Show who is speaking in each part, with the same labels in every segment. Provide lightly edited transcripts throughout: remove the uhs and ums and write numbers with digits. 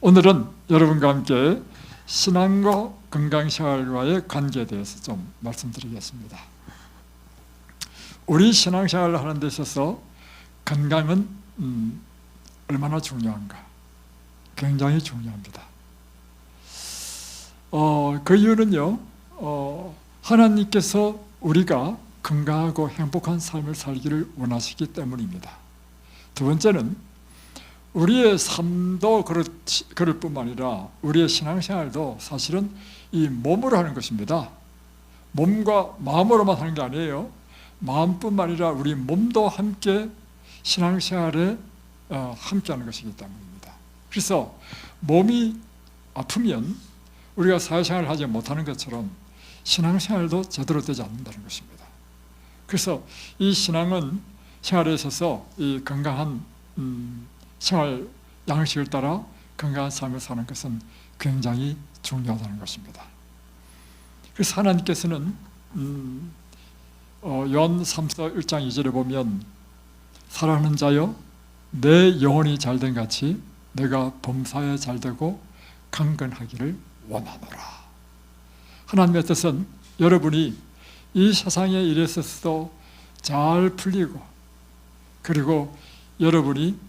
Speaker 1: 오늘은 여러분과 함께 신앙과 건강생활과의 관계에 대해서 좀 말씀드리겠습니다. 우리 신앙생활을 하는 데 있어서 건강은 얼마나 중요한가? 굉장히 중요합니다. 그 이유는요, 하나님께서 우리가 건강하고 행복한 삶을 살기를 원하시기 때문입니다. 두 번째는 우리의 삶도 그럴 뿐만 아니라 우리의 신앙생활도 사실은 이 몸으로 하는 것입니다. 몸과 마음으로만 하는 게 아니에요. 마음뿐만 아니라 우리 몸도 함께 신앙생활에 함께하는 것이기 때문입니다. 그래서 몸이 아프면 우리가 사회생활을 하지 못하는 것처럼 신앙생활도 제대로 되지 않는다는 것입니다. 그래서 이 신앙은 생활에 있어서 이 건강한 생활 양식을 따라 건강한 삶을 사는 것은 굉장히 중요하다는 것입니다. 그래서 하나님께서는 요한 3서 1장 2절에 보면 사랑하는 자여 내 영혼이 잘된 같이 내가 범사에 잘되고 강건하기를 원하노라. 하나님의 뜻은 여러분이 이 세상의 일에 있어서도 잘 풀리고, 그리고 여러분이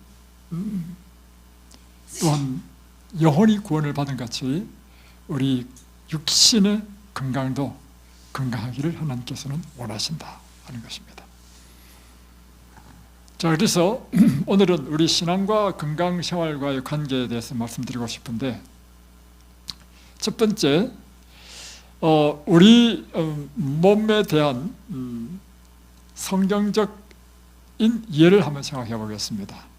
Speaker 1: 또한 영혼이 구원을 받은 같이 우리 육신의 건강도 건강하기를 하나님께서는 원하신다 하는 것입니다. 자, 그래서 오늘은 우리 신앙과 건강생활과의 관계에 대해서 말씀드리고 싶은데, 첫 번째, 우리 몸에 대한 성경적인 이해를 한번 생각해 보겠습니다.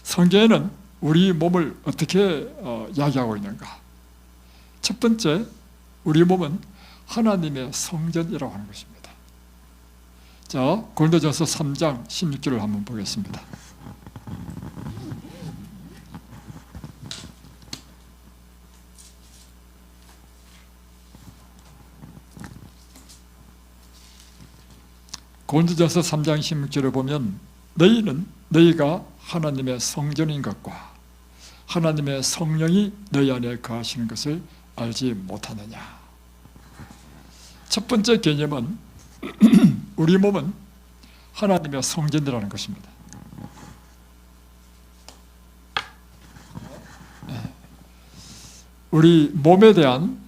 Speaker 1: 성경에는 우리 몸을 어떻게 이야기하고 있는가? 첫 번째, 우리 몸은 하나님의 성전이라고 하는 것입니다. 자, 고린도전서 3장 16절을 한번 보겠습니다. 고린도전서 3장 16절을 보면 너희는 너희가 하나님의 성전인 것과 하나님의 성령이 너희 안에 거하시는 것을 알지 못하느냐. 첫 번째 개념은 우리 몸은 하나님의 성전이라는 것입니다. 우리 몸에 대한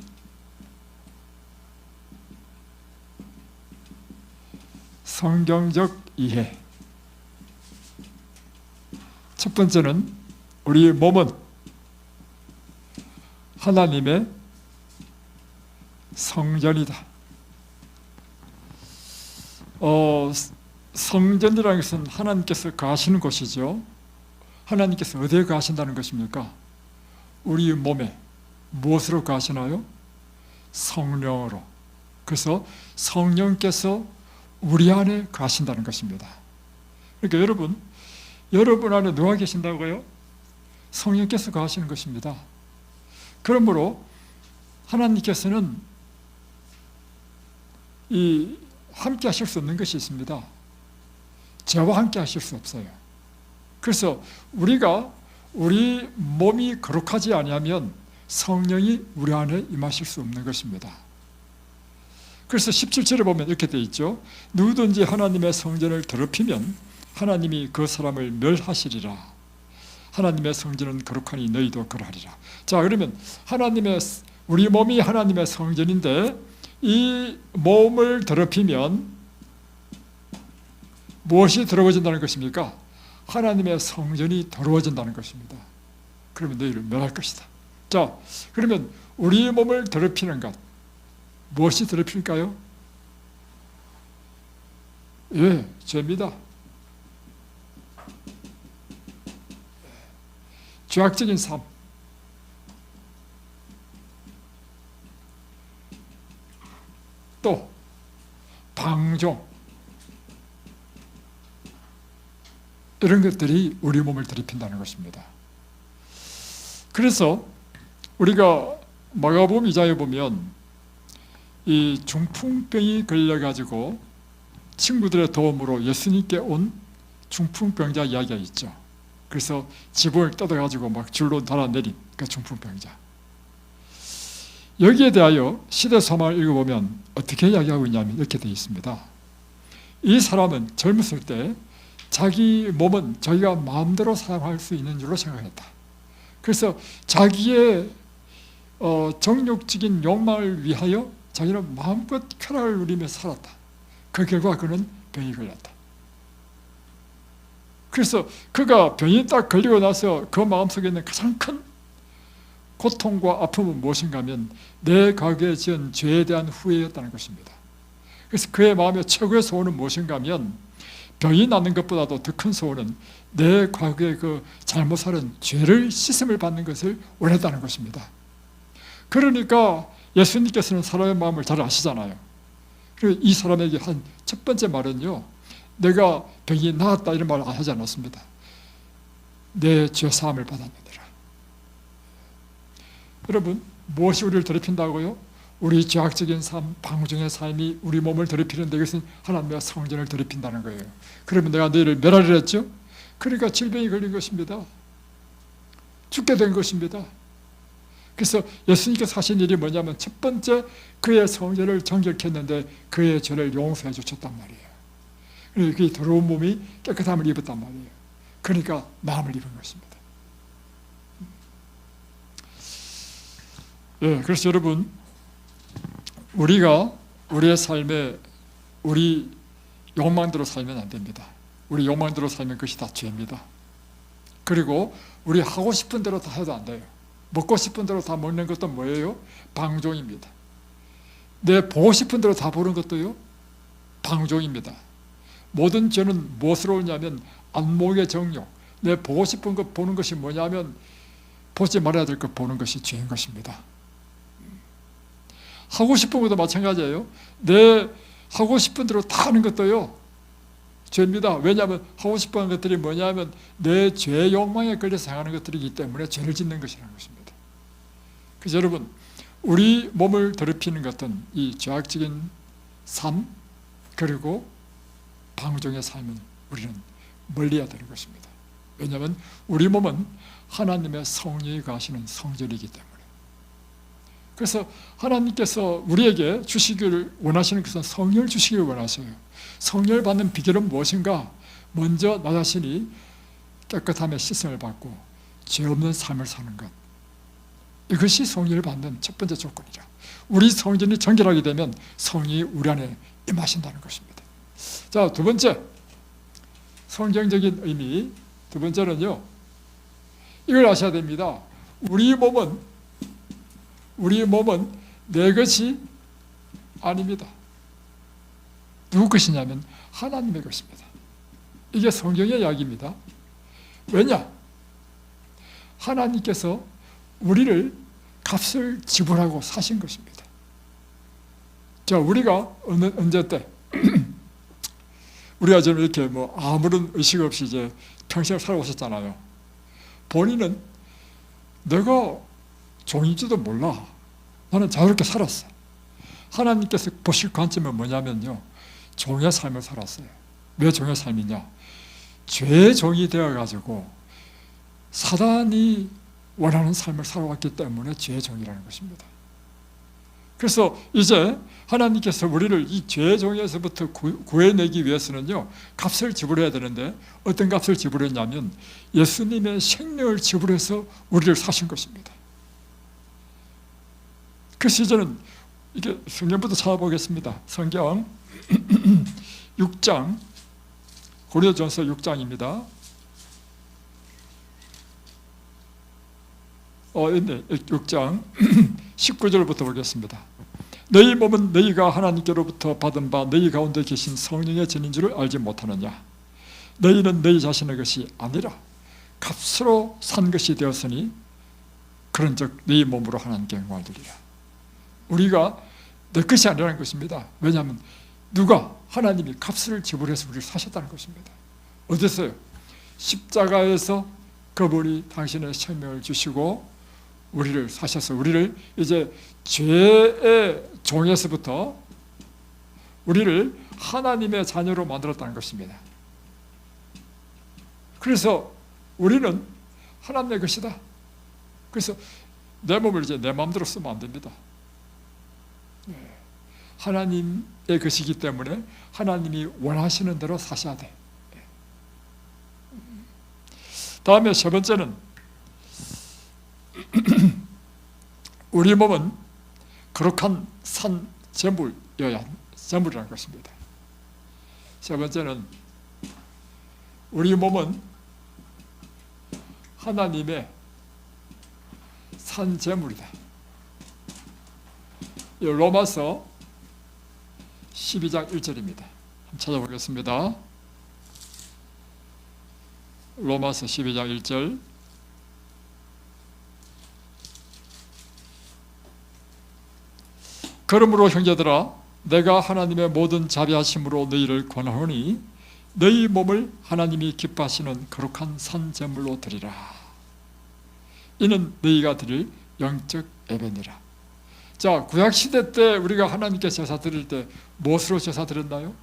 Speaker 1: 성경적 이해. 첫 번째는 우리 몸은 하나님의 성전이다. 성전이라는 것은 하나님께서 거하시는 곳이죠. 하나님께서 어디에 거하신다는 것입니까? 우리 몸에 무엇으로 거하시나요? 성령으로. 그래서 성령께서 우리 안에 거하신다는 것입니다. 그러니까 여러분 안에 누가 계신다고요? 성령께서 거하시는 것입니다. 그러므로 하나님께서는 함께 하실 수 없는 것이 있습니다. 저와 함께 하실 수 없어요. 그래서 우리 몸이 거룩하지 아니하면 성령이 우리 안에 임하실 수 없는 것입니다. 그래서 17절에 보면 이렇게 되어 있죠. 누구든지 하나님의 성전을 더럽히면 하나님이 그 사람을 멸하시리라. 하나님의 성전은 거룩하니 너희도 그러하리라. 자, 그러면 우리 몸이 하나님의 성전인데 이 몸을 더럽히면 무엇이 더러워진다는 것입니까? 하나님의 성전이 더러워진다는 것입니다. 그러면 너희를 멸할 것이다. 자, 그러면 우리 몸을 더럽히는 것, 무엇이 더럽힐까요? 예, 죄입니다. 죄악적인 삶. 또 방종, 이런 것들이 우리 몸을 더럽힌다는 것입니다. 그래서 우리가 마가복음 2장에 보면 이 중풍병이 걸려가지고 친구들의 도움으로 예수님께 온 중풍병자 이야기가 있죠. 그래서 지붕을 뜯어가지고 막 줄로 달아내린 그 중풍병자. 여기에 대하여 시대소망을 읽어보면 어떻게 이야기하고 있냐면 이렇게 되어 있습니다. 이 사람은 젊었을 때 자기 몸은 자기가 마음대로 사용할 수 있는 줄로 생각했다. 그래서 자기의 정욕적인 욕망을 위하여 자기는 마음껏 쾌락을 누리며 살았다. 그 결과 그는 병이 걸렸다. 그래서 그가 병이 딱 걸리고 나서 그 마음속에 있는 가장 큰 고통과 아픔은 무엇인가 하면 내 과거에 지은 죄에 대한 후회였다는 것입니다. 그래서 그의 마음의 최고의 소원은 무엇인가 하면 병이 나는 것보다도 더 큰 소원은 내 과거의 그 잘못 살은 죄를 씻음을 받는 것을 원했다는 것입니다. 그러니까 예수님께서는 사람의 마음을 잘 아시잖아요. 그리고 이 사람에게 한 첫 번째 말은요, 내가 병이 나았다 이런 말을 하지 않았습니다. 내 죄 사함을 받았느니라. 여러분, 무엇이 우리를 더럽힌다고요? 우리 죄악적인 삶, 방종의 삶이 우리 몸을 더럽히는데 이것은 하나님의 성전을 더럽힌다는 거예요. 그러면 내가 너희를 멸하리라 했죠? 그러니까 질병이 걸린 것입니다. 죽게 된 것입니다. 그래서 예수님께서 하신 일이 뭐냐면 첫 번째 그의 성전을 정결했는데 그의 죄를 용서해 주셨단 말이에요. 그래서 그 더러운 몸이 깨끗함을 입었단 말이에요. 그러니까 마음을 입은 것입니다. 예, 그래서 여러분, 우리가 우리의 삶에 우리 욕망대로 살면 안 됩니다. 우리 욕망대로 살면 그것이 다 죄입니다. 그리고 우리 하고 싶은 대로 다 해도 안 돼요. 먹고 싶은 대로 다 먹는 것도 뭐예요? 방종입니다. 내 보고 싶은 대로 다 보는 것도요, 방종입니다. 모든 죄는 무엇으로 오냐면 안목의 정욕, 내 보고 싶은 것 보는 것이 뭐냐면 보지 말아야 될 것 보는 것이 죄인 것입니다. 하고 싶은 것도 마찬가지예요. 내 하고 싶은 대로 다 하는 것도요, 죄입니다. 왜냐하면 하고 싶어하는 것들이 뭐냐면 내 죄 욕망에 걸려서 행하는 것들이기 때문에 죄를 짓는 것이라는 것입니다. 그래서 여러분, 우리 몸을 더럽히는 것은 이 죄악적인 삶 그리고 방종의 삶은 우리는 멀리해야 되는 것입니다. 왜냐하면 우리 몸은 하나님의 성령이 거하시는 성전이기 때문에. 그래서 하나님께서 우리에게 주시기를 원하시는 것은 성령을 주시기를 원하셔요. 성령을 받는 비결은 무엇인가? 먼저 나 자신이 깨끗함의 씻음을 받고 죄 없는 삶을 사는 것, 이것이 성령을 받는 첫 번째 조건이죠. 우리 성전이 정결하게 되면 성령이 우리 안에 임하신다는 것입니다. 자, 두 번째 성경적인 의미, 두 번째는요, 이걸 아셔야 됩니다. 우리 몸은 내 것이 아닙니다. 누구 것이냐면 하나님의 것입니다. 이게 성경의 이야기입니다. 왜냐? 하나님께서 우리를 값을 지불하고 사신 것입니다. 자, 우리가 언제 때 우리가 지금 이렇게 아무런 의식 없이 이제 평생을 살아오셨잖아요. 본인은 내가 종인지도 몰라. 나는 자유롭게 살았어. 하나님께서 보실 관점은 뭐냐면요, 종의 삶을 살았어요. 왜 종의 삶이냐? 죄의 종이 되어가지고 사단이 원하는 삶을 살아왔기 때문에 죄의 종이라는 것입니다. 그래서 이제 하나님께서 우리를 이 죄의 종에서부터 구해내기 위해서는요, 값을 지불해야 되는데 어떤 값을 지불했냐면 예수님의 생명을 지불해서 우리를 사신 것입니다. 그래서 이제는 이게 성경부터 찾아보겠습니다. 성경 6장, 고린도전서 6장입니다. 있네. 6장 19절부터 보겠습니다. 너희 몸은 너희가 하나님께로부터 받은 바 너희 가운데 계신 성령의 전인 줄을 알지 못하느냐? 너희는 너희 자신의 것이 아니라 값으로 산 것이 되었으니 그런즉 너희 몸으로 하나님께 영광을 돌리라. 우리가 내 것이 아니라는 것입니다. 왜냐하면 누가? 하나님이 값을 지불해서 우리를 사셨다는 것입니다. 어디서요? 십자가에서 그분이 당신의 생명을 주시고 우리를 사셔서 우리를 이제 죄의 종에서부터 우리를 하나님의 자녀로 만들었다는 것입니다. 그래서 우리는 하나님의 것이다. 그래서 내 몸을 이제 내 마음대로 쓰면 안 됩니다. 하나님의 것이기 때문에 하나님이 원하시는 대로 사셔야 돼. 다음에 세 번째는 우리 몸은 거룩한 산 제물이라는 것입니다. 세 번째는 우리 몸은 하나님의 산 제물이다. 로마서 12장 1절입니다. 한번 찾아보겠습니다. 로마서 12장 1절. 그러므로 형제들아, 내가 하나님의 모든 자비하심으로 너희를 권하오니 너희 몸을 하나님이 기뻐하시는 거룩한 산 제물로 드리라. 이는 너희가 드릴 영적 예배니라. 자, 구약시대 때 우리가 하나님께 제사 드릴 때 무엇으로 제사 드렸나요?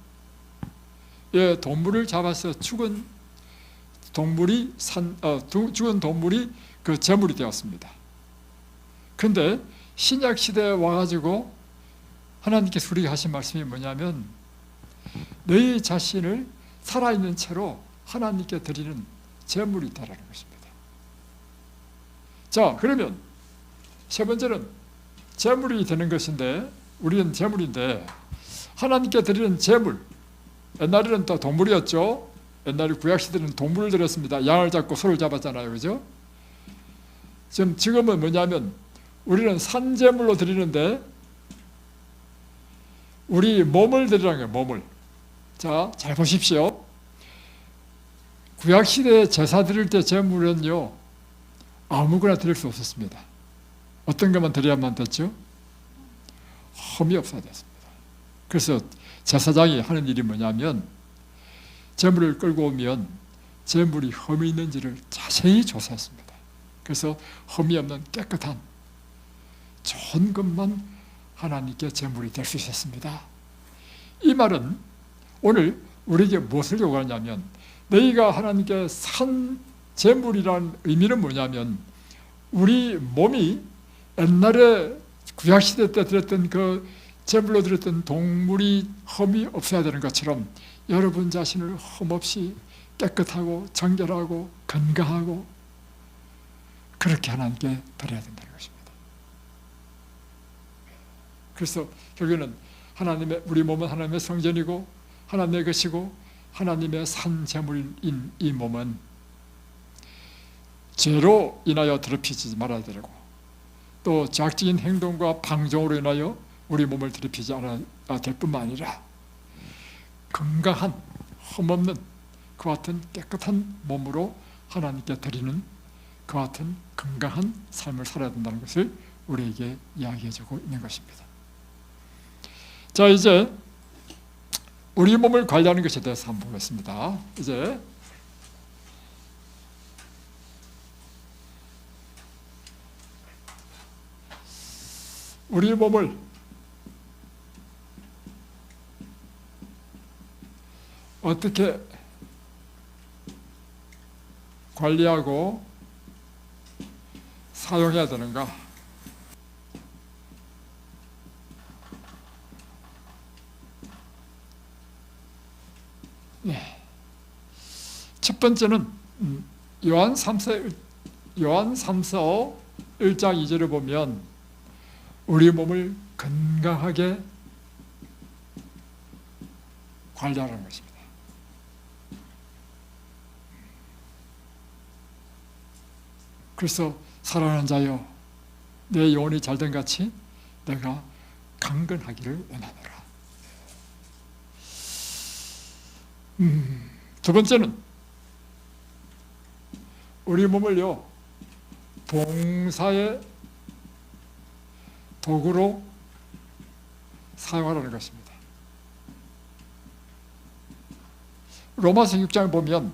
Speaker 1: 예, 동물을 잡아서 죽은 동물이 그 제물이 되었습니다. 그런데 신약 시대에 와가지고 하나님께서 우리에게 하신 말씀이 뭐냐면 너희 자신을 살아있는 채로 하나님께 드리는 제물이 있다라는 것입니다. 자, 그러면 세 번째는 제물이 되는 것인데, 우리는 제물인데 하나님께 드리는 제물, 옛날에는 또 동물이었죠. 옛날에 구약시대는 동물을 드렸습니다. 양을 잡고 소를 잡았잖아요, 그죠? 지금은 뭐냐면 우리는 산제물로 드리는데 우리 몸을 드리라는 거예요. 몸을. 자, 잘 보십시오. 구약시대에 제사 드릴 때 제물은요, 아무거나 드릴 수 없었습니다. 어떤 것만 드려야만 됐죠? 흠이 없어야 됐습니다. 그래서 제사장이 하는 일이 뭐냐면 제물을 끌고 오면 제물이 흠이 있는지를 자세히 조사했습니다. 그래서 흠이 없는 깨끗한 좋은 것만 하나님께 제물이 될 수 있었습니다. 이 말은 오늘 우리에게 무엇을 요구하냐면, 너희가 하나님께 산 제물이라는 의미는 뭐냐면 우리 몸이 옛날에 구약시대 때 드렸던 그 제물로 드렸던 동물이 흠이 없어야 되는 것처럼 여러분 자신을 흠없이 깨끗하고 정결하고 건강하고 그렇게 하나님께 드려야 된다는 것입니다. 그래서 결국에는 우리 몸은 하나님의 성전이고 하나님의 것이고 하나님의 산 제물인 이 몸은 죄로 인하여 더럽히지 말아야 되고, 또 죄악적인 행동과 방종으로 인하여 우리 몸을 더럽히지 않아야 될 뿐만 아니라 건강한 흠없는 그와 같은 깨끗한 몸으로 하나님께 드리는 그와 같은 건강한 삶을 살아야 된다는 것을 우리에게 이야기해주고 있는 것입니다. 자, 이제 우리 몸을 관리하는 것에 대해서 한번 보겠습니다. 이제 우리 몸을 어떻게 관리하고 사용해야 되는가? 네. 첫 번째는 요한 3서 1장 2절을 보면 우리 몸을 건강하게 관리하라는 것입니다. 그래서 사랑하는 자여, 내 영혼이 잘된 같이 내가 강건하기를 원하노라. 두 번째는 우리 몸을요, 봉사의 도구로 사용하라는 것입니다. 로마서 6장을 보면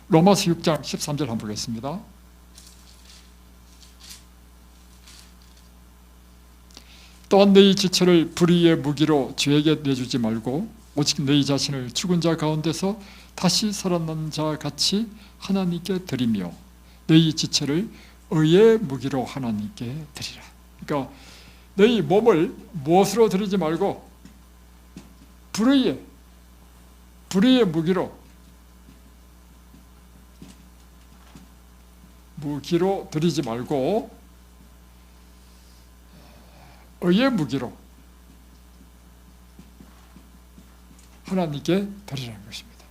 Speaker 1: 로마서 6장 13절 한번 보겠습니다. 또한 너희 지체를 불의의 무기로 죄에게 내주지 말고 오직 너희 자신을 죽은 자 가운데서 다시 살아난 자 같이 하나님께 드리며 너희 지체를 의의 무기로 하나님께 드리라. 그러니까 너희 몸을 무엇으로 드리지 말고 불의의 무기로 드리지 말고 의의 무기로 하나님께 드리라는 것입니다.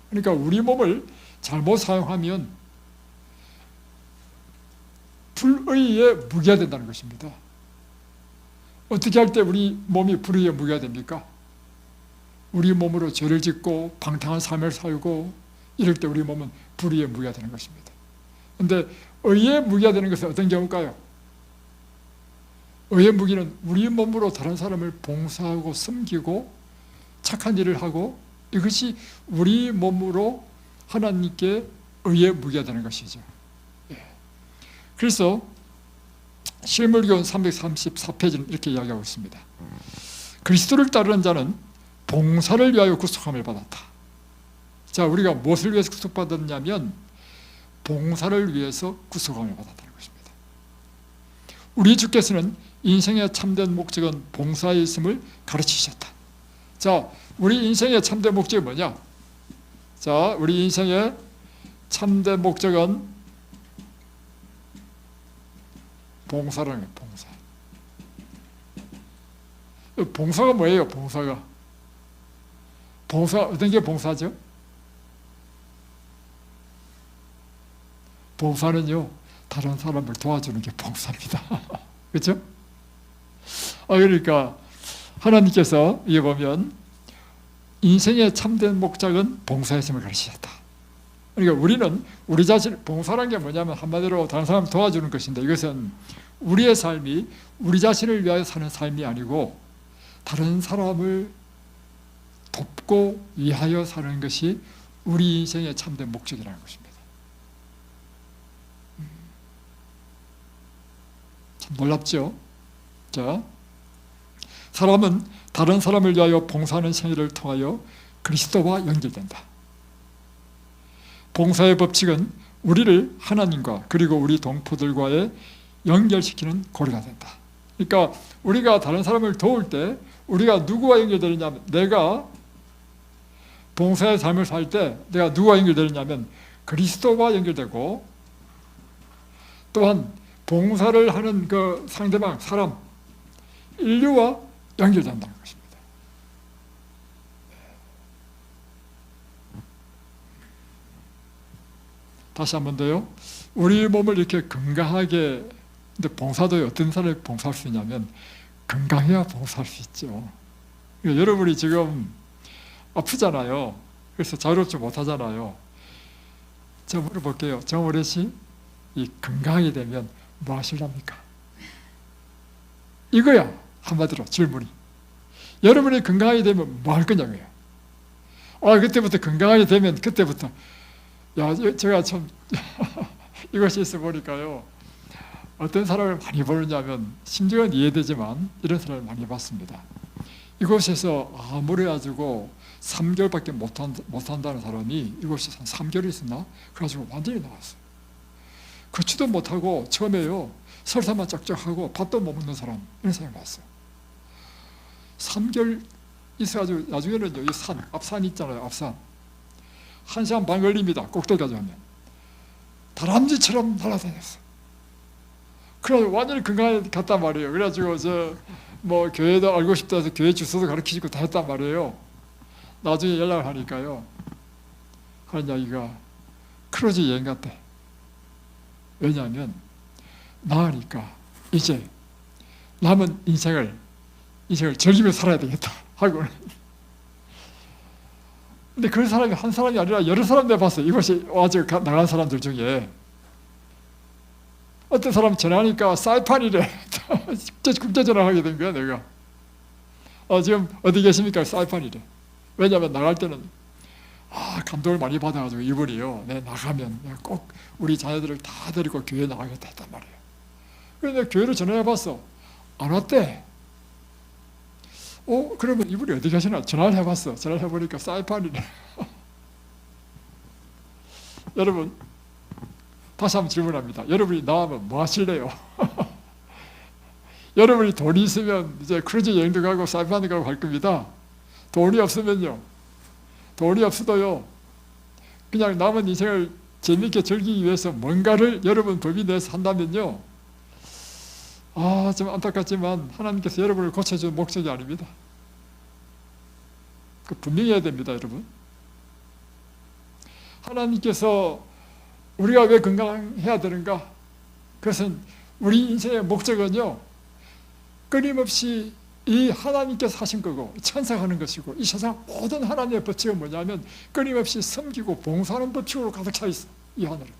Speaker 1: 그러니까 우리 몸을 잘못 사용하면 불의의 무기가 된다는 것입니다. 어떻게 할 때 우리 몸이 불의의 무기가 됩니까? 우리 몸으로 죄를 짓고 방탕한 삶을 살고 이럴 때 우리 몸은 불의의 무기가 되는 것입니다. 그런데 의의 무기가 되는 것은 어떤 경우일까요? 의의 무기는 우리 몸으로 다른 사람을 봉사하고 섬기고 착한 일을 하고 이것이 우리 몸으로 하나님께 의의 무기가 되는 것이죠. 그래서 실물교훈 334페이지는 이렇게 이야기하고 있습니다. 그리스도를 따르는 자는 봉사를 위하여 구속함을 받았다. 자, 우리가 무엇을 위해서 구속받았냐면 봉사를 위해서 구속함을 받았다는 것입니다. 우리 주께서는 인생의 참된 목적은 봉사에 있음을 가르치셨다. 자, 우리 인생의 참된 목적이 뭐냐? 자, 우리 인생의 참된 목적은 봉사라는 거예요. 봉사가 뭐예요? 봉사가 어떤 게 봉사죠? 봉사는요, 다른 사람을 도와주는 게 봉사입니다. 그렇죠? 그러니까 하나님께서 이게 보면 인생의 참된 목적은 봉사였음을 가르치셨다. 그러니까 우리는 우리 자신, 봉사란 게 뭐냐면 한마디로 다른 사람을 도와주는 것인데 이것은 우리의 삶이 우리 자신을 위하여 사는 삶이 아니고 다른 사람을 돕고 위하여 사는 것이 우리 인생의 참된 목적이라는 것입니다. 참 놀랍죠? 자, 사람은 다른 사람을 위하여 봉사하는 생애를 통하여 그리스도와 연결된다. 봉사의 법칙은 우리를 하나님과 그리고 우리 동포들과의 연결시키는 고리가 된다. 그러니까 우리가 다른 사람을 도울 때 우리가 누구와 연결되느냐면 내가 봉사의 삶을 살 때 내가 누구와 연결되느냐면 그리스도와 연결되고 또한 봉사를 하는 그 상대방, 사람, 인류와 연결된다는 것입니다. 다시 한 번 더요. 우리 몸을 이렇게 건강하게, 근데 봉사도 어떤 사람이 봉사할 수 있냐면 건강해야 봉사할 수 있죠. 그러니까 여러분이 지금 아프잖아요. 그래서 자유롭지 못하잖아요. 저 물어볼게요. 정오래 씨, 이 건강하게 되면 뭐 하실랍니까? 이거야, 한마디로 질문이. 여러분이 건강하게 되면 뭐 할 거냐고요. 그때부터 건강하게 되면 그때부터 제가 참 이것이 있어 보니까요. 어떤 사람을 많이 보느냐면 심정은 이해되지만 이런 사람을 많이 봤습니다. 이곳에서 아무리 가지고 3개월밖에 못한다는 사람이 이곳에서 한 3개월 있었나? 그래가지고 완전히 나왔어요. 걷지도 못하고 처음에요. 설사만 쩍쩍하고 밥도 못 먹는 사람, 이런 사람이 왔어요. 3개월 있어가지고 나중에는 여기 앞산 있잖아요. 앞산. 1시간 반 걸립니다. 꼭대기까지 하면. 다람쥐처럼 날아다녔어요. 그래서 완전히 건강에 갔단 말이에요. 그래가지고 교회도 알고 싶다 해서 교회 주소도 가르치고 다 했단 말이에요. 나중에 연락을 하니까요. 하는 이야기가 크루즈 여행 갔대. 왜냐하면 나으니까 이제 남은 인생을 즐기며 살아야 되겠다 하고. 근데 그 사람이 한 사람이 아니라 여러 사람 내봤어요. 이것이 아직 나간 사람들 중에 어떤 사람 전화하니까 사이판이래. 국제전화하게 된 거야 내가. 지금 어디 계십니까? 사이판이래. 왜냐하면 나갈 때는 감동을 많이 받아가지고 이분이요, 내가 나가면 내가 꼭 우리 자녀들을 다 데리고 교회 나가겠다 했단 말이에요. 그래서 내가 교회를 전화해봤어. 안 왔대. 그러면 이분이 어디 계시나 전화를 해봤어. 전화를 해보니까 사이판이래. 여러분, 다시 한번 질문합니다. 여러분이 나오면 뭐 하실래요? 여러분이 돈이 있으면 이제 크루즈 여행도 가고 사이판도 가고 할 겁니다. 돈이 없으면요, 돈이 없어도요, 그냥 남은 인생을 재미있게 즐기기 위해서 뭔가를 여러분 법이 내서 한다면요, 좀 안타깝지만 하나님께서 여러분을 고쳐주는 목적이 아닙니다. 그 분명히 해야 됩니다, 여러분. 하나님께서 우리가 왜 건강해야 되는가? 그것은 우리 인생의 목적은요, 끊임없이 이 하나님께서 하신 거고 천사가 하는 것이고, 이 세상 모든 하나님의 법칙은 뭐냐면 끊임없이 섬기고 봉사하는 법칙으로 가득 차 있어. 이 하늘은.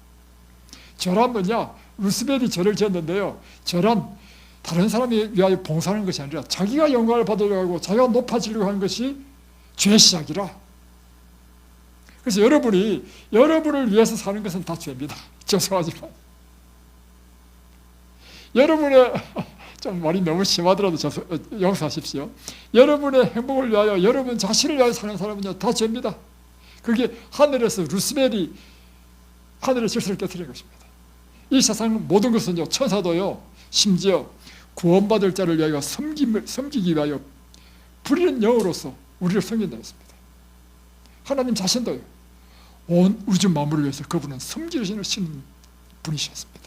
Speaker 1: 절한 뭐냐? 루스벨이 절을 지었는데요, 절한 다른 사람이 위하여 봉사하는 것이 아니라 자기가 영광을 받으려고 하고 자기가 높아지려고 하는 것이 죄의 시작이라. 그래서 여러분이 여러분을 위해서 사는 것은 다 죄입니다. 죄송하지만 여러분의 좀 말이 너무 심하더라도 용서하십시오. 여러분의 행복을 위하여, 여러분 자신을 위하여 사는 사람은요, 다 죄입니다. 그게 하늘에서 루스벨이 하늘의 질서를 깨뜨린 것입니다. 이 세상 모든 것은요, 천사도요, 심지어 구원받을 자를 위하여 섬기기 위하여 부리는 영으로서 우리를 섬긴다 했습니다. 하나님 자신도요, 온 우주 만물을 위해서 그분은 섬기시는 분이셨습니다.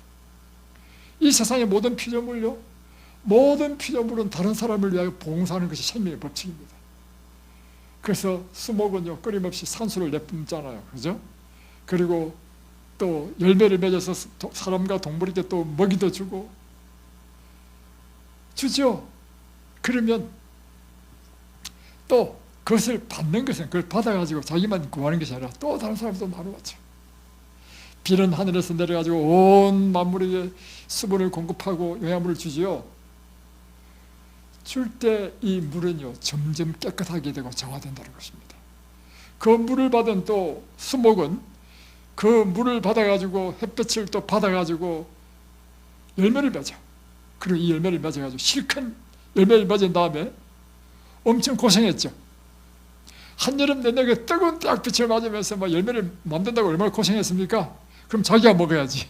Speaker 1: 이 세상의 모든 피조물요, 모든 피조물은 다른 사람을 위하여 봉사하는 것이 생명의 법칙입니다. 그래서 수목은요, 끊임없이 산수를 내뿜잖아요, 그죠? 그리고 또 열매를 맺어서 사람과 동물에게 또 먹이도 주고 주죠. 그러면 또 그것을 받는 것은, 그걸 받아가지고 자기만 구하는 것이 아니라 또 다른 사람도 나누었죠. 비는 하늘에서 내려가지고 온 만물에게 수분을 공급하고 영양분을 주지요. 줄 때 이 물은요, 점점 깨끗하게 되고 정화된다는 것입니다. 그 물을 받은 또 수목은 그 물을 받아가지고 햇볕을 또 받아가지고 열매를 맺어. 그리고 이 열매를 맺어가지고 실컷 열매를 맺은 다음에 엄청 고생했죠. 한여름 내내 그 뜨거운 딱 빛을 맞으면서 막 열매를 만든다고 얼마나 고생했습니까? 그럼 자기가 먹어야지.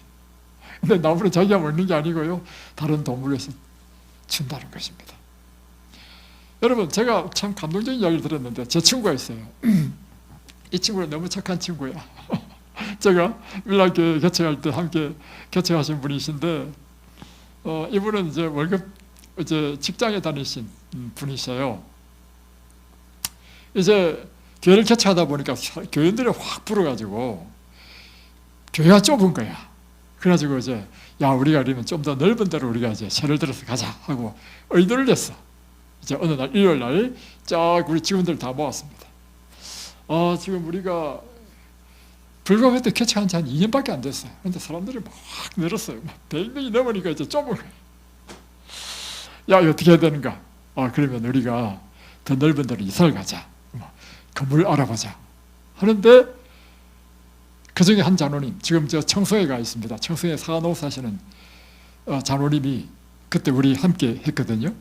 Speaker 1: 근데 나무는 자기가 먹는 게 아니고요, 다른 동물에서 준다는 것입니다. 여러분, 제가 참 감동적인 이야기를 들었는데, 제 친구가 있어요. 이 친구는 너무 착한 친구야. 제가 밀락교회 개척할 때 함께 개척하신 분이신데, 이분은 이제 월급, 이제 직장에 다니신 분이셔요. 이제 교회를 개척하다 보니까 교인들이 확 불어가지고 교회가 좁은 거야. 그래가지고 이제, 야, 우리가 그러면 좀 더 넓은 데로 우리가 이제 세를 들어서 가자 하고 의도를 냈어. 이제 어느 날 일요일 날 쫙 우리 직원들 다 모았습니다. 지금 우리가 불과 그때 개척한 지 한 2년밖에 안 됐어요. 그런데 사람들이 막 늘었어요. 100명이 넘으니까 이제 좁은 거예요. 야, 이거 어떻게 해야 되는가? 그러면 우리가 더 넓은 데로 이사를 가자. 건물 알아보자. 하는데 그 중에 한 장로님, 지금 저 청송에 가 있습니다. 청송에 사간호 사시는 장로님이 그때 우리 함께 했거든요.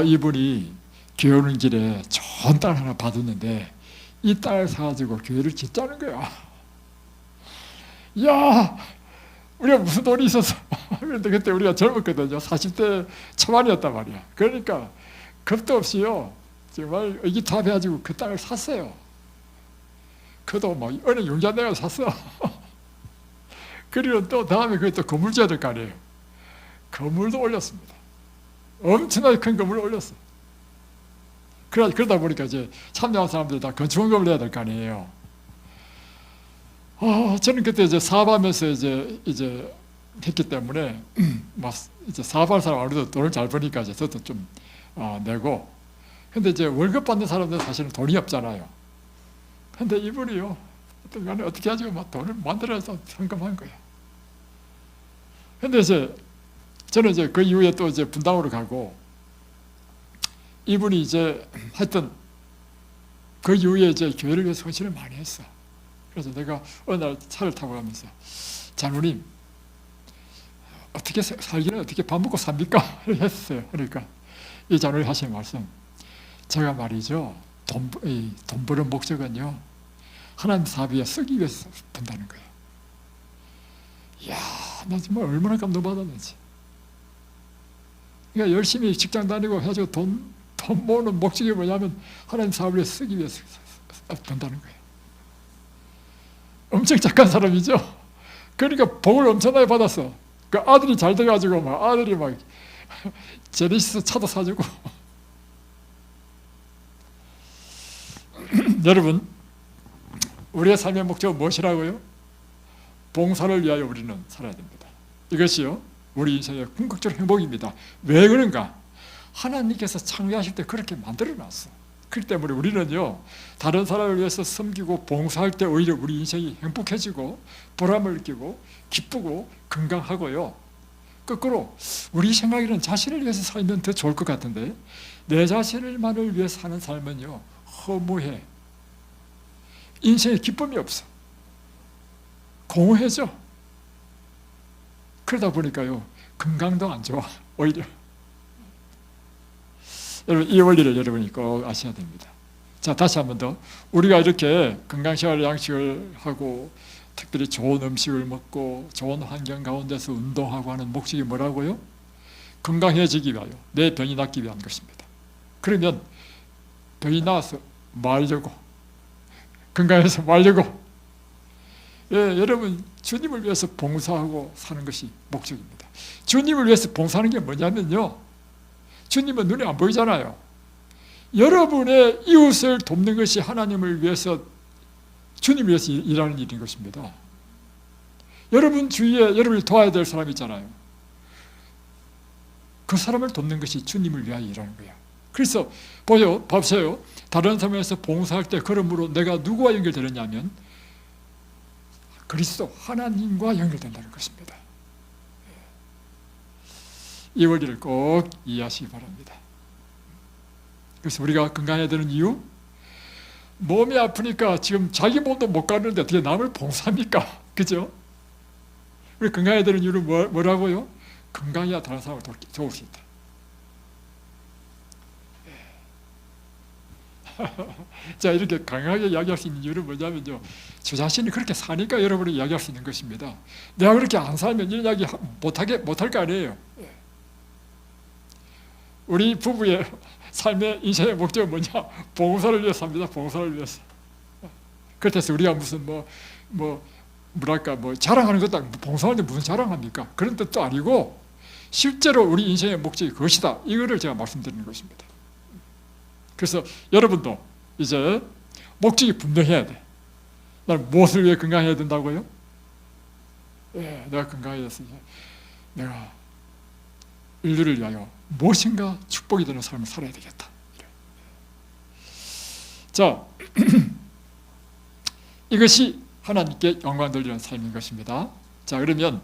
Speaker 1: 이분이 교회 오는 길에 좋은 땅 하나 받았는데 이 땅을 사가지고 교회를 짓자는 거야. 야, 우리가 무슨 돈이 있어서. 그런데 그때 우리가 젊었거든요. 40대 초반이었단 말이야. 그러니까 겁도 없이요, 정말 의기투합해가지고 그 땅을 샀어요. 그도 막 어느 용자 내가 샀어. 그리고 또 다음에 그게 또 건물 지어야 될 거 아니에요. 건물도 올렸습니다. 엄청나게 큰 건물을 올렸어요. 그러다 보니까 이제 참여한 사람들이 다 건축원금을 내야 될 거 아니에요. 저는 그때 이제 사업하면서 이제 했기 때문에 막 이제 사업하는 사람 아무래도 돈을 잘 버니까 이제 저도 좀 내고. 근데 이제 월급 받는 사람들은 사실은 돈이 없잖아요. 근데 이분이요, 어떤 간에 어떻게 하지고 막 돈을 만들어서 헌금한 거예요. 근데 이제 저는 이제 그 이후에 또 이제 분당으로 가고, 이분이 이제 하여튼 그 이후에 이제 교회를 위해서 헌신을 많이 했어. 그래서 내가 어느 날 차를 타고 가면서, 장로님, 어떻게 살기는 어떻게 밥 먹고 삽니까? 했어요. 그러니까 이 장로님 하신 말씀, 제가 말이죠, 돈 버는 목적은요, 하나님 사업에 쓰기 위해서 번다는 거예요. 이야, 나 정말 얼마나 감동받았는지. 그러니까 열심히 직장 다니고 해가지고 돈 모으는 목적이 뭐냐면 하나님 사업을 쓰기 위해서 번다는 거예요. 엄청 착한 사람이죠. 그러니까 복을 엄청나게 받았어. 그 아들이 잘 돼가지고 막 아들이 막 제네시스 차도 사주고. 여러분, 우리의 삶의 목적은 무엇이라고요? 봉사를 위하여 우리는 살아야 됩니다. 이것이요, 우리 인생의 궁극적 행복입니다. 왜 그런가? 하나님께서 창조하실 때 그렇게 만들어놨어. 그렇기 때문에 우리는요, 다른 사람을 위해서 섬기고 봉사할 때 오히려 우리 인생이 행복해지고 보람을 느끼고 기쁘고 건강하고요. 거꾸로 우리 생각에는 자신을 위해서 살면 더 좋을 것 같은데 내 자신만을 위해서 사는 삶은요, 허무해. 인생에 기쁨이 없어. 공허해져. 그러다 보니까요, 건강도 안 좋아, 오히려. 여러분, 이 원리를 여러분이 꼭 아셔야 됩니다. 자, 다시 한 번 더. 우리가 이렇게 건강생활 양식을 하고 특별히 좋은 음식을 먹고 좋은 환경 가운데서 운동하고 하는 목적이 뭐라고요? 건강해지기 위하여, 내 병이 낫기 위한 것입니다. 그러면 병이 나와서 말려고, 건강해서 말려고, 예, 여러분, 주님을 위해서 봉사하고 사는 것이 목적입니다. 주님을 위해서 봉사하는 게 뭐냐면요, 주님은 눈에 안 보이잖아요. 여러분의 이웃을 돕는 것이 하나님을 위해서, 주님을 위해서 일하는 일인 것입니다. 여러분 주위에 여러분을 도와야 될 사람이 있잖아요. 그 사람을 돕는 것이 주님을 위하여 일하는 거예요. 그래서 보세요. 다른 사람에서 봉사할 때 그러므로 내가 누구와 연결되느냐면 그리스도 하나님과 연결된다는 것입니다. 이 원리를 꼭 이해하시기 바랍니다. 그래서 우리가 건강해야 되는 이유, 몸이 아프니까 지금 자기 몸도 못 가는데 어떻게 남을 봉사합니까? 그죠? 우리 건강해야 되는 이유는 뭐라고요? 건강해야 다른 사람을 도울 수 있다. 자, 이렇게 강하게 이야기할 수 있는 이유는 뭐냐면요, 저 자신이 그렇게 사니까 여러분이 이야기할 수 있는 것입니다. 내가 그렇게 안 살면 이런 이야기 못할 거 아니에요. 우리 부부의 삶의 인생의 목적은 뭐냐? 봉사를 위해서 삽니다. 봉사를 위해서. 그렇다고 우리가 무슨 뭐랄까 자랑하는 것도 아니고, 봉사하는데 무슨 자랑합니까? 그런 뜻도 아니고 실제로 우리 인생의 목적이 그것이다. 이거를 제가 말씀드리는 것입니다. 그래서 여러분도 이제 목적이 분명해야 돼. 나는 무엇을 위해 건강해야 된다고요? 예, 내가 건강해서 내가 인류를 위하여 무엇인가 축복이 되는 삶을 살아야 되겠다. 자, 이것이 하나님께 영광 돌리는 삶인 것입니다. 자, 그러면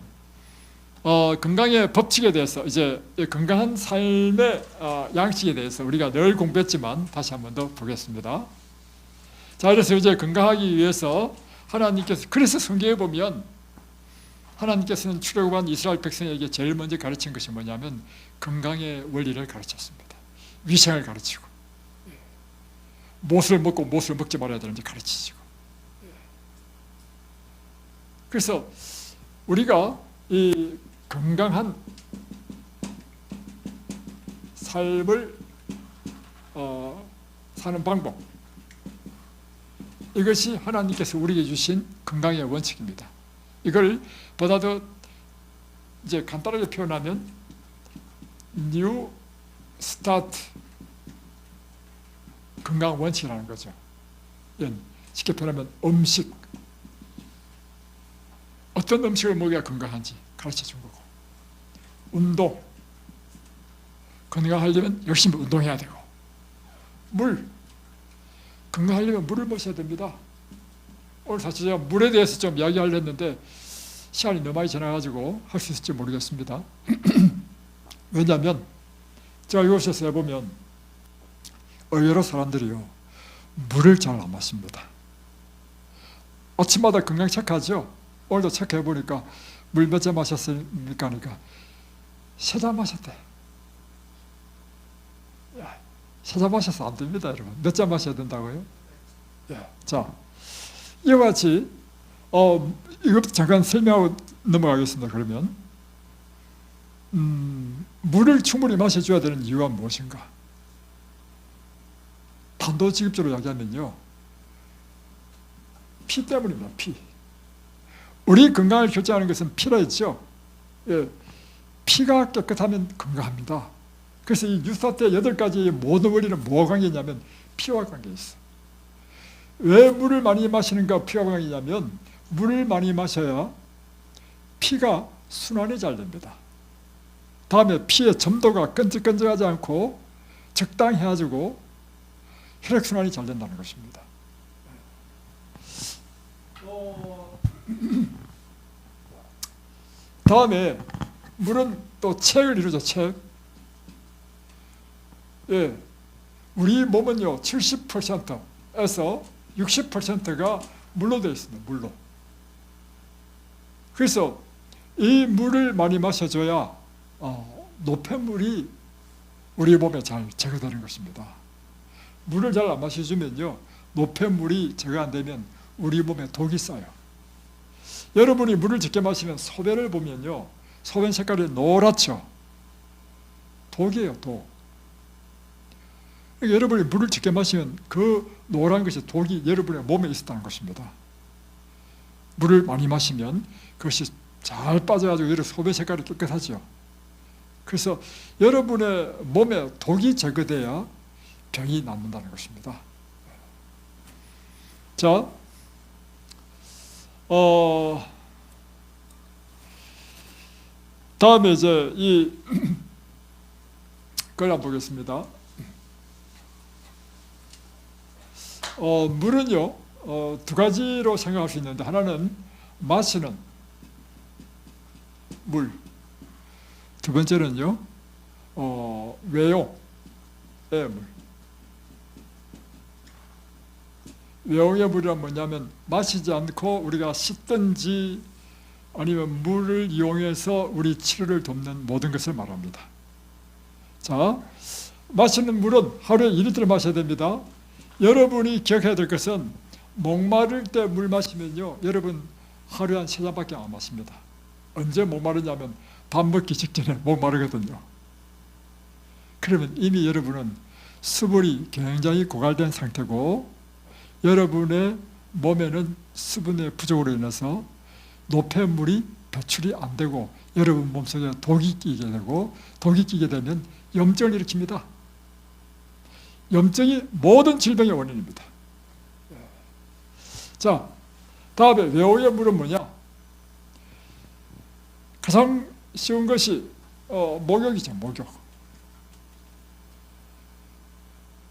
Speaker 1: 건강의 법칙에 대해서, 이제 건강한 삶의 양식에 대해서 우리가 늘 공부했지만 다시 한 번 더 보겠습니다. 자, 그래서 이제 건강하기 위해서 하나님께서, 그래서 성경에 보면 하나님께서는 출애굽한 이스라엘 백성에게 제일 먼저 가르친 것이 뭐냐면 건강의 원리를 가르쳤습니다. 위생을 가르치고, 무엇을 먹고 무엇을 먹지 말아야 되는지 가르치시고. 그래서 우리가 이 건강한 삶을 사는 방법, 이것이 하나님께서 우리에게 주신 건강의 원칙입니다. 이걸 보다도 이제 간단하게 표현하면 뉴 스타트 건강 원칙이라는 거죠. 쉽게 표현하면 음식, 어떤 음식을 먹어야 건강한지 가르쳐 준 거고, 운동, 건강하려면 열심히 운동해야 되고, 물, 건강하려면 물을 마셔야 됩니다. 오늘 사실 제가 물에 대해서 좀 이야기하려 했는데 시간이 너무 많이 지나가지고 할 수 있을지 모르겠습니다. 왜냐하면 제가 이곳에서 해보면 의외로 사람들이요, 물을 잘 안 마십니다. 아침마다 건강 체크하죠. 오늘도 체크해보니까 물 몇 잔 마셨습니까? 하니까 3잔 마셨대. 야, 3잔 마셔서 안 됩니다, 여러분. 몇 잔 마셔야 된다고요? 자, 이와 같이 이것부터 잠깐 설명하고 넘어가겠습니다. 그러면 물을 충분히 마셔줘야 되는 이유가 무엇인가? 단도직입적으로 이야기하면요, 피 때문입니다. 피. 우리 건강을 결정하는 것은 피라 했죠. 예, 피가 깨끗하면 건강합니다. 그래서 이 뉴스타트의 8가지 모든 원리는 뭐와 관계냐면 피와 관계 있어. 왜 물을 많이 마시는가 피와 관계냐면 물을 많이 마셔야 피가 순환이 잘 됩니다. 다음에 피의 점도가 끈적끈적하지 않고 적당해가지고 혈액순환이 잘 된다는 것입니다. 다음에 물은 또 체액을 이루죠. 체액. 예, 우리 몸은요 70%에서 60%가 물로 되어 있습니다. 물로. 그래서 이 물을 많이 마셔줘야 노폐물이 우리 몸에 잘 제거되는 것입니다. 물을 잘 안 마셔주면요 노폐물이 제거 안 되면 우리 몸에 독이 쌓여요. 여러분이 물을 적게 마시면 소변을 보면요 소변 색깔이 노랗죠. 독이에요. 독. 그러니까 여러분이 물을 적게 마시면 그 노란 것이 독이 여러분의 몸에 있었다는 것입니다. 물을 많이 마시면 그것이 잘 빠져가지고 여러분 소변 색깔이 깨끗하죠. 그래서 여러분의 몸에 독이 제거돼야 병이 낫는다는 것입니다. 자, 다음에 이제 그걸 한번 보겠습니다. 물은요, 두 가지로 생각할 수 있는데, 하나는 마시는 물, 두 번째는요, 외용의 물. 외용의 물이란 뭐냐면, 마시지 않고 우리가 씻든지 아니면 물을 이용해서 우리 치료를 돕는 모든 것을 말합니다. 자, 마시는 물은 하루에 2리터를 마셔야 됩니다. 여러분이 기억해야 될 것은 목마를 때 물 마시면요 여러분 하루에 한 3잔밖에 안 마십니다. 언제 목마르냐면 밥 먹기 직전에 목마르거든요. 그러면 이미 여러분은 수분이 굉장히 고갈된 상태고 여러분의 몸에는 수분의 부족으로 인해서 노폐물이 배출이 안 되고 여러분 몸속에 독이 끼게 되고 독이 끼게 되면 염증을 일으킵니다. 염증이 모든 질병의 원인입니다. 자, 다음에 외용의 물은 뭐냐? 가장 쉬운 것이 목욕이죠. 목욕.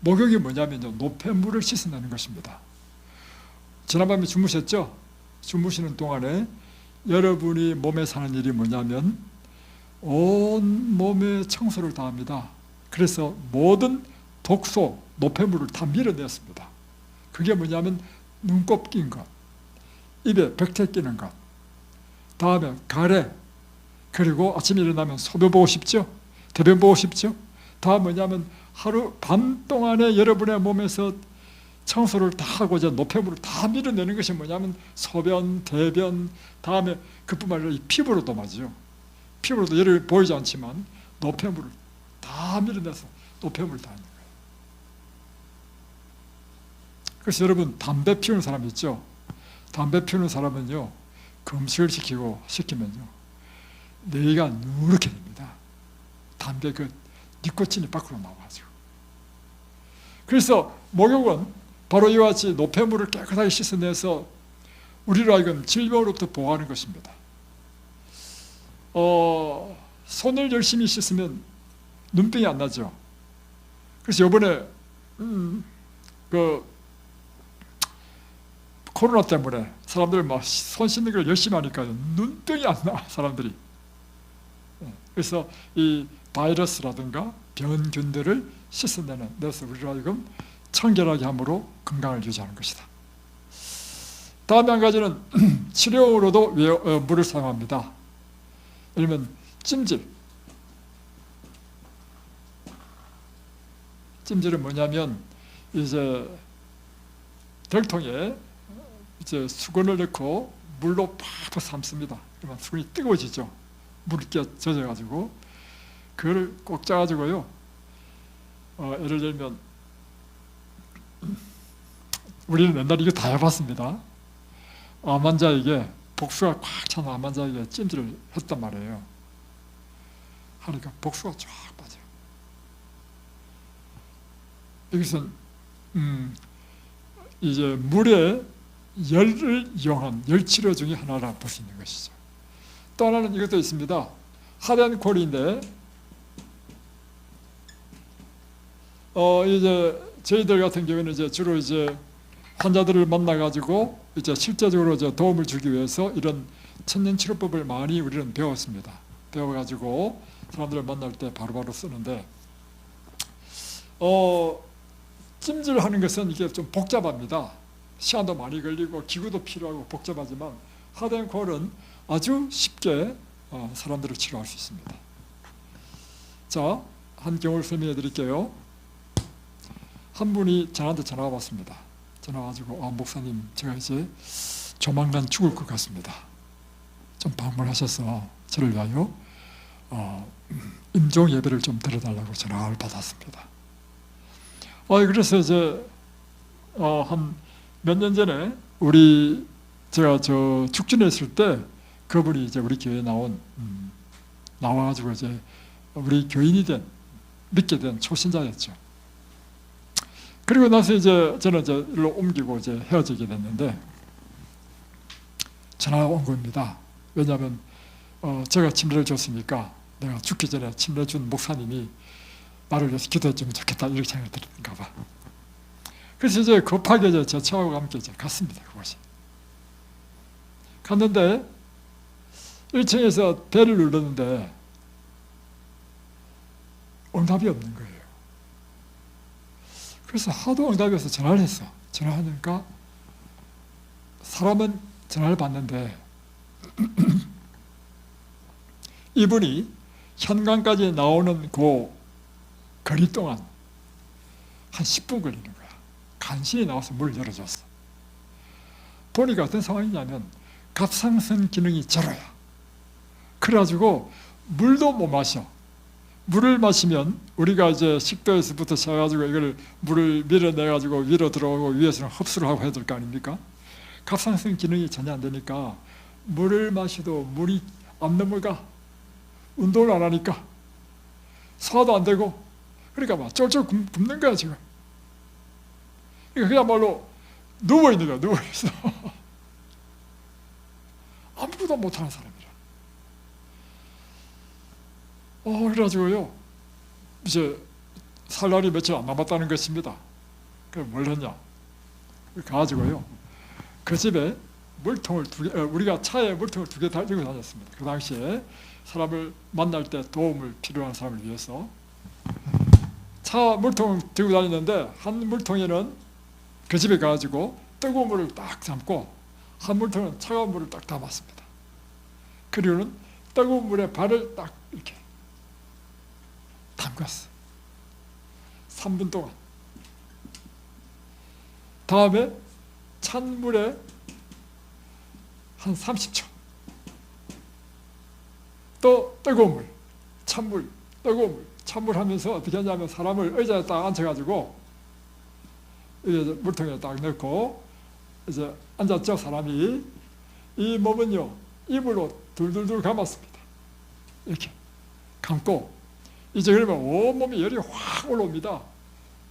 Speaker 1: 목욕이 뭐냐면요 노폐물을 씻어내는 것입니다. 지난밤에 주무셨죠? 주무시는 동안에 여러분이 몸에 사는 일이 뭐냐면 온 몸에 청소를 다 합니다. 그래서 모든 독소, 노폐물을 다 밀어냈습니다. 그게 뭐냐면 눈곱 낀 것, 입에 백태 끼는 것, 다음에 가래, 그리고 아침에 일어나면 소변 보고 싶죠? 대변 보고 싶죠? 다 뭐냐면 하루 밤 동안에 여러분의 몸에서 청소를 다 하고 이제 노폐물을 다 밀어내는 것이 뭐냐면 소변, 대변, 다음에 그뿐만 아니라 이 피부로도 맞죠. 피부로도 여러분이 보이지 않지만 노폐물을 다 밀어내서 노폐물을 다 하는 거예요. 그래서 여러분 담배 피우는 사람 있죠. 담배 피우는 사람은요 금식을 시키면요 뇌가 누렇게 됩니다. 담배 그 니코틴이 밖으로 나와가지고. 그래서 목욕은 바로 이와 같이 노폐물을 깨끗하게 씻어내서 우리로 하여금 질병으로부터 보호하는 것입니다. 손을 열심히 씻으면 눈병이 안 나죠. 그래서 이번에 그 코로나 때문에 사람들 막 손 씻는 걸 열심히 하니까 눈병이 안 나, 사람들이. 그래서 이 바이러스라든가 병균들을 씻어내는 데서 우리로 하여금 청결하게 함으로 건강을 유지하는 것이다. 다음에 한 가지는 치료용으로도 물을 사용합니다. 예를 들면 찜질. 찜질은 뭐냐면 이제 덜통에 이제 수건을 넣고 물로 팍팍 삶습니다. 그러면 수건이 뜨거워지죠. 물기 젖어가지고 그걸 꼭 짜가지고요. 예를 들면 우리는 옛날에 이거 다 해봤습니다. 암 환자에게 복수가 꽉 찬 암 환자에게 찜질을 했단 말이에요. 하니까 복수가 쫙 빠져요. 여기서 이제 물에 열을 이용한 열치료 중에 하나라 볼 수 있는 것이죠. 또 하나는 이것도 있습니다. 핫앤콜인데 이제 저희들 같은 경우는 이제 주로 이제 환자들을 만나가지고 이제 실제적으로 이제 도움을 주기 위해서 이런 천연치료법을 많이 우리는 배웠습니다. 배워가지고 사람들을 만날 때 바로바로 쓰는데, 찜질하는 것은 이게 좀 복잡합니다. 시간도 많이 걸리고 기구도 필요하고 복잡하지만 핫앤콜은 아주 쉽게 사람들을 치료할 수 있습니다. 자, 한 경우를 설명해 드릴게요. 한 분이 저한테 전화가 왔습니다. 전화 와가지고 목사님, 제가 이제 조만간 죽을 것 같습니다. 좀 방문하셔서 저를 위하여 임종 예배를 좀 드려달라고 전화를 받았습니다. 그래서 이제 한 몇 년 전에 제가 축진에 있을 때 그분이 이제 우리 교회에 나와가지고 이제 우리 교인이 믿게 된 초신자였죠. 그리고 나서 이제 저는 이제 일로 옮기고 이제 헤어지게 됐는데 전화가 온 겁니다. 왜냐하면 제가 침례를 줬으니까 내가 죽기 전에 침례 준 목사님이 나를 위해서 기도해주면 좋겠다 이렇게 생각이 들었는가 봐. 그래서 이제 급하게 이제 제 차와 함께 이제 갔습니다. 그곳에 갔는데 1층에서 벨을 눌렀는데 응답이 없는 거예요. 그래서 하도 응답이 없어서 전화를 했어. 전화하니까 사람은 전화를 받는데 이분이 현관까지 나오는 그 거리 동안 한 10분 걸리는 거야. 간신히 나와서 문을 열어줬어. 보니까 어떤 상황이냐면 갑상선 기능이 제로야. 그래가지고 물도 못 마셔. 물을 마시면 우리가 이제 식도에서부터 시작해가지고 이걸 물을 밀어내가지고 위로 들어오고 위에서는 흡수를 하고 해야 될 거 아닙니까? 갑상선 기능이 전혀 안 되니까 물을 마셔도 물이 안 넘어가. 운동을 안 하니까 소화도 안 되고 그러니까 막 쫄쫄 굶는 거야 지금. 그러니까 그야말로 누워있는 거야. 누워있어. 아무것도 못하는 사람이라. 그래가지고요 이제 살 날이 며칠 안 남았다는 것입니다. 그래서 뭘 했냐, 가가지고요 그 집에 물통을 우리가 차에 물통을 2개 달고 다녔습니다. 그 당시에 사람을 만날 때 도움을 필요한 사람을 위해서 차 물통을 들고 다녔는데 한 물통에는 그 집에 가가지고 뜨거운 물을 딱 담고 한 물통은 차가운 물을 딱 담았습니다. 그리고는 뜨거운 물에 발을 딱 이렇게 담갔어. 3분 동안. 다음에 찬물에 한 30초. 또 뜨거운 물, 찬물, 뜨거운 물, 찬물 하면서 어떻게 하냐면 사람을 의자에 딱 앉혀가지고 물통에 딱 넣고 이제 앉았죠. 사람이 이 몸은요 이불로 둘둘둘 감았습니다. 이렇게 감고 이제 그러면 온몸에 열이 확 올라옵니다.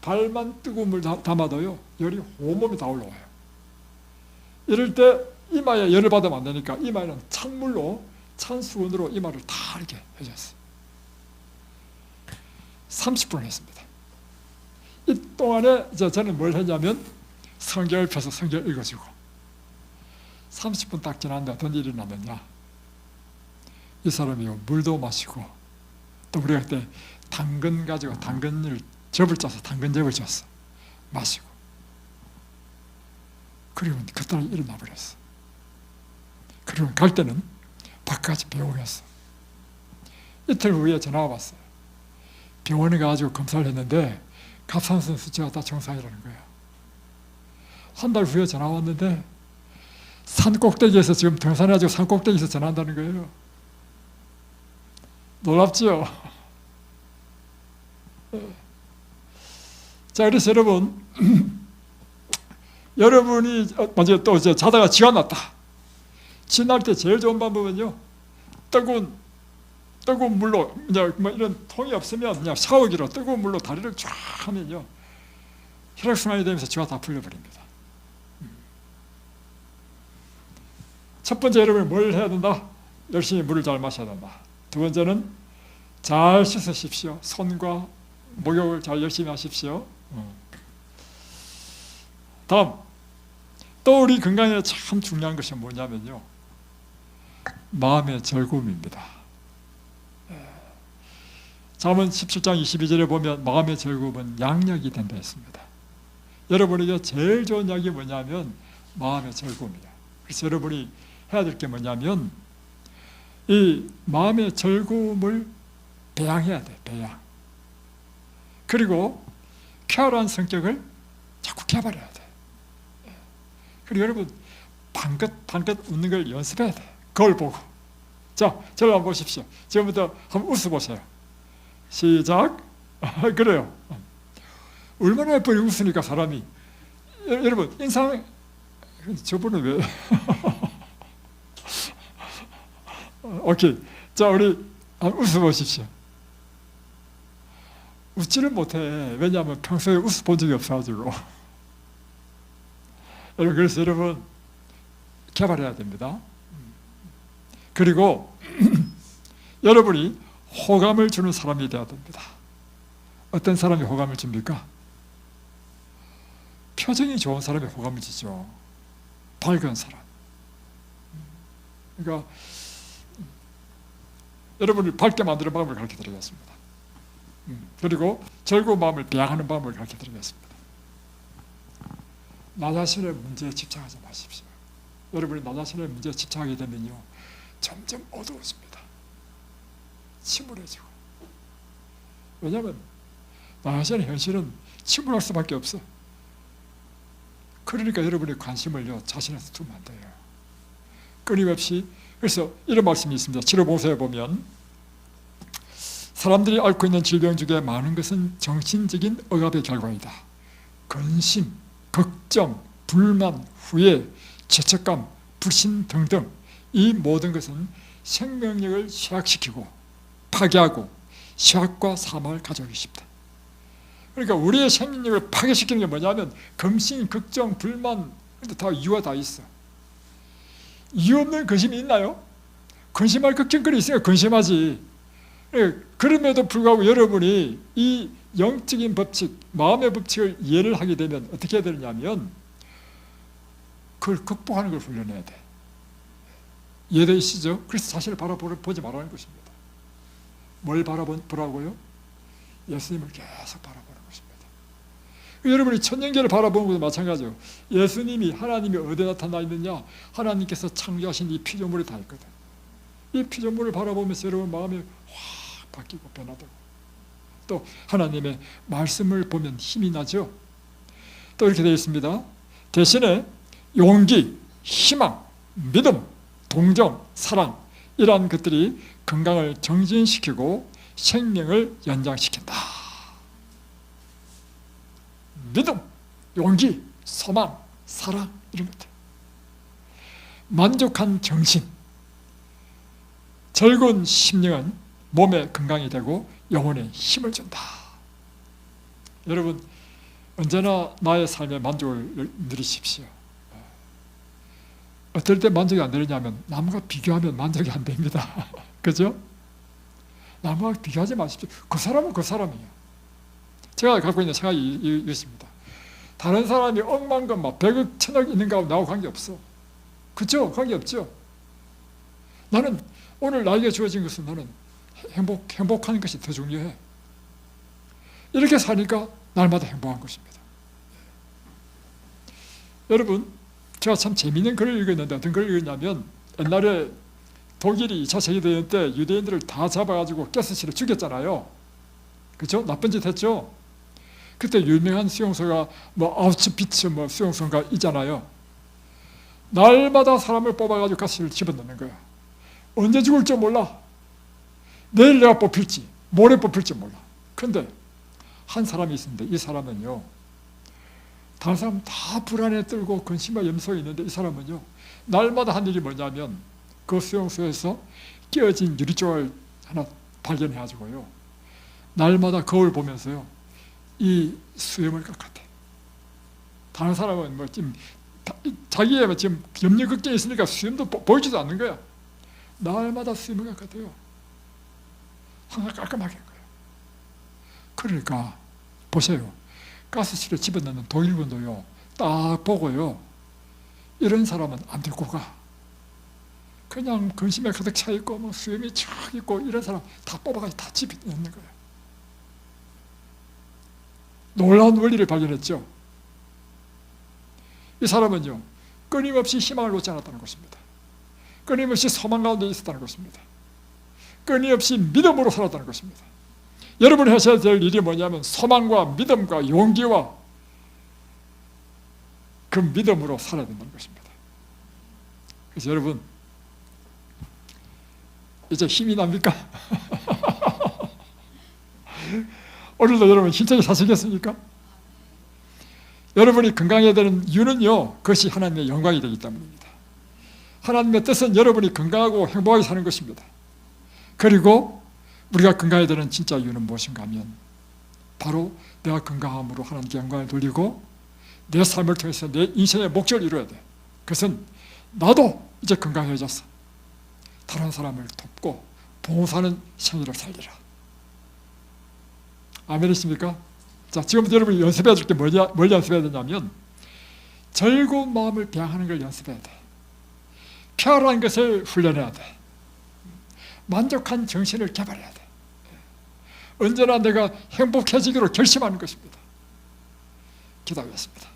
Speaker 1: 발만 뜨거운 물 담아도요 열이 온몸에 다 올라와요. 이럴 때 이마에 열을 받으면 안 되니까 이마에는 찬물로 찬 수건으로 이마를 다 이렇게 해줬어요. 30분을 했습니다. 이 동안에 이제 저는 뭘 했냐면 성경을 펴서 성경을 읽어주고 30분 딱 지났는데 어떤 일이 일어났느냐, 이 사람이 물도 마시고 또 우리가 그때 당근 가지고 당근을 접을 짜서 당근즙을 줬어. 마시고 그리고 그때 일어나 버렸어. 그리고 갈 때는 바깥까지 병원이었어. 이틀 후에 전화가 왔어요. 병원에 가가지고 검사를 했는데 갑상선 수치가 다 정상이라는 거야. 한 달 후에 전화 왔는데 산 꼭대기에서 지금 등산해가지고 산 꼭대기에서 전한다는 거예요. 놀랍죠? 자, 그래서 여러분, 여러분이 먼저 또 이제 자다가 쥐가 났다. 쥐 날 때 제일 좋은 방법은요, 뜨거운 물로, 이제 뭐 이런 통이 없으면 그냥 샤워기로 뜨거운 물로 다리를 쫙 하면요, 혈액순환이 되면서 쥐가 다 풀려버립니다. 첫 번째, 여러분이 뭘 해야 된다? 열심히 물을 잘 마셔야 된다. 두 번째는 잘 씻으십시오. 손과 목욕을 잘 열심히 하십시오. 다음, 또 우리 건강에 참 중요한 것이 뭐냐면요, 마음의 즐거움입니다. 잠언 17장 22절에 보면 마음의 즐거움은 양약이 된다 했습니다. 여러분에게 제일 좋은 약이 뭐냐면 마음의 즐거움이에요. 그래서 여러분이 해야 될 게 뭐냐면 이 마음의 즐거움을 배양해야 돼. 배양. 그리고 쾌활한 성격을 자꾸 개발해야 돼. 그리고 여러분 방긋방긋 웃는 걸 연습해야 돼. 거울 보고. 자, 저를 한번 보십시오. 지금부터 한번 웃어보세요. 시작. 그래요. 얼마나 예쁘게 웃으니까 사람이. 여러분 인상, 저분은 왜? 오케이. 자, 우리 한번 웃어보십시오. 웃지를 못해. 왜냐하면 평소에 웃어본 적이 없어가지고. 여러분, 그래서 여러분 개발해야 됩니다. 그리고 여러분이 호감을 주는 사람이 되어야 됩니다. 어떤 사람이 호감을 줍니까? 표정이 좋은 사람이 호감을 주죠. 밝은 사람. 그러니까 여러분을 밝게 만드는 방법을 가르쳐 드리겠습니다. 그리고 즐거운 마음을 배양하는 방법을 가르쳐 드리겠습니다. 나 자신의 문제에 집착하지 마십시오. 여러분이 나 자신의 문제에 집착하게 되면요, 점점 어두워집니다. 침울해지고. 왜냐하면 나 자신의 현실은 침울할 수밖에 없어. 그러니까 여러분의 관심을요, 자신한테 두면 안 돼요. 끊임없이. 그래서 이런 말씀이 있습니다. 치료봉사에 보면 사람들이 앓고 있는 질병 중에 많은 것은 정신적인 억압의 결과이다. 근심, 걱정, 불만, 후회, 죄책감, 불신 등등 이 모든 것은 생명력을 쇠약시키고 파괴하고 쇠약과 사망을 가져오기 쉽다. 그러니까 우리의 생명력을 파괴시키는 게 뭐냐면 근심, 걱정, 불만, 다 이유가 다 있어. 이유 없는 근심이 있나요? 근심할 걱정거리 있으니까 근심하지. 그럼에도 불구하고 여러분이 이 영적인 법칙, 마음의 법칙을 이해를 하게 되면 어떻게 해야 되느냐면 그걸 극복하는 걸 훈련해야 돼. 이해되시죠? 그래서 자신을 바라보지 말라는 것입니다. 뭘 바라보라고요? 예수님을 계속 바라보는 것입니다. 여러분이 천년계를 바라보는 것도 마찬가지예요. 예수님이, 하나님이 어디에 나타나 있느냐? 하나님께서 창조하신 이 피조물에 다 있거든. 이 피조물을 바라보면서 여러분 마음이 확 바뀌고 변화되고, 또 하나님의 말씀을 보면 힘이 나죠. 또 이렇게 되어 있습니다. 대신에 용기, 희망, 믿음, 동정, 사랑, 이러한 것들이 건강을 정진시키고 생명을 연장시킨다. 믿음, 용기, 소망, 사랑, 이런 것들. 만족한 정신, 즐거운 심령은 몸에 건강이 되고 영혼에 힘을 준다. 여러분, 언제나 나의 삶에 만족을 누리십시오. 어떨 때 만족이 안 되느냐면 남과 비교하면 만족이 안 됩니다. 그죠? 남과 비교하지 마십시오. 그 사람은 그 사람이에요. 제가 갖고 있는 생각이 이것입니다. 다른 사람이 억만건 막 100억, 1000억 있는 거하고 나하고 관계없어. 그죠? 관계없죠? 나는 오늘 나에게 주어진 것은 나는 행복한 것이 더 중요해. 이렇게 사니까 날마다 행복한 것입니다. 여러분, 제가 참 재미있는 글을 읽었는데 어떤 글을 읽었냐면 옛날에 독일이 2차 세계대전 때 유대인들을 다 잡아가지고 가스실에 죽였잖아요. 그렇죠? 나쁜 짓 했죠. 그때 유명한 수용소가 뭐 아우슈비츠 수용소가 있잖아요. 날마다 사람을 뽑아가지고 가스를 집어넣는 거야. 언제 죽을지 몰라. 내일 내가 뽑힐지 모레 뽑힐지 몰라. 근데 한 사람이 있는데 이 사람은요, 다른 사람 다 불안에 떨고 근심과 염소에 있는데 이 사람은요, 날마다 한 일이 뭐냐면 그 수용소에서 깨어진 유리조각 하나 발견해가지고요, 날마다 거울 보면서요 이 수염을 깎았대. 다른 사람은 뭐 지금 자기의 지금 염려 걱정이 있으니까 수염도 보이지도 않는 거야. 날마다 수염을 깎았대요. 항상 깔끔하게 한 거예요. 그러니까 보세요. 가스실에 집어넣는 독일군도요, 딱 보고요, 이런 사람은 안 데리고 가. 그냥 근심에 가득 차 있고 뭐 수염이 쫙 있고 이런 사람 다 뽑아가지고 다 집어넣는 거예요. 놀라운 원리를 발견했죠. 이 사람은요, 끊임없이 희망을 놓지 않았다는 것입니다. 끊임없이 소망 가운데 있었다는 것입니다. 끊임없이 믿음으로 살았다는 것입니다. 여러분이 하셔야 될 일이 뭐냐면 소망과 믿음과 용기와 그 믿음으로 살아야 된다는 것입니다. 그래서 여러분, 이제 힘이 납니까? 오늘도 여러분 힘차게 사시겠습니까? 여러분이 건강해야 되는 이유는요, 그것이 하나님의 영광이 되기 때문입니다. 하나님의 뜻은 여러분이 건강하고 행복하게 사는 것입니다. 그리고 우리가 건강해야 되는 진짜 이유는 무엇인가 하면 바로 내가 건강함으로 하나님께 영광을 돌리고 내 삶을 통해서 내 인생의 목적을 이루어야 돼. 그것은 나도 이제 건강해져서 다른 사람을 돕고 봉사하는 생애를 살리라. 아멘이십니까? 자, 지금부터 여러분이 연습해야 될 게 뭘 연습해야 되냐면 즐거운 마음을 배양하는 걸 연습해야 돼. 쾌활한 것을 훈련해야 돼. 만족한 정신을 개발해야 돼. 언제나 내가 행복해지기로 결심하는 것입니다. 기도하겠습니다.